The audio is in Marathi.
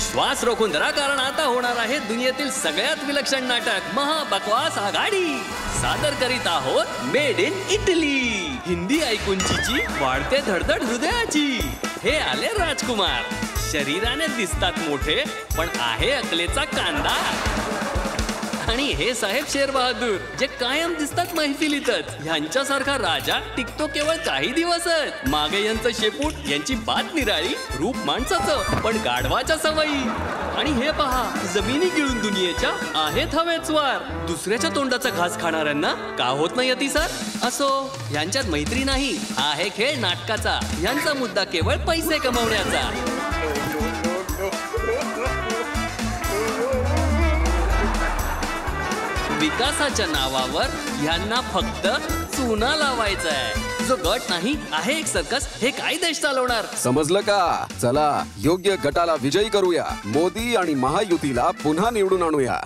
श्वास रोखून धरा, कारण आता होणार आहे दुनियेतील सगळ्यात विलक्षण नाटक महाबकवास आघाडी. सादर करीत आहोत मेड इन इटली. हिंदी ऐकूनची वाढते धडधड हृदयाची. हे आले राजकुमार. शरीराने दिसतात मोठे, पण आहे अकलेचा कांदा. आणि हे साहेब शेर बहादूर, जे कायम दिसतात मैफिलीतच. ह्यांच्यासारखा राजा टिकतो केवळ काही दिवसच. मागे यांचं शेपूट, यांची बात निराळी, रूप माणसाचं पण गाढवाच्या सवयी. आणि हे पहा, जमिनी गिळून दुनियेच्या आहेत हवेच वार. दुसऱ्याच्या तोंडाचा घास खाणाऱ्यांना का होत नाही अतिसार? असो, यांच्यात मैत्री नाही, आहे खेळ नाटकाचा. यांचा मुद्दा केवळ पैसे कमवण्याचा. विकासाच्या नावावर यांना फक्त चुना लावायचा आहे. जो गट नाही आहे एक सर्कस, हे काय देश चालवणार? समजलं का? चला योग्य गटाला विजयी करूया. मोदी आणि महायुतीला पुन्हा निवडून आणूया.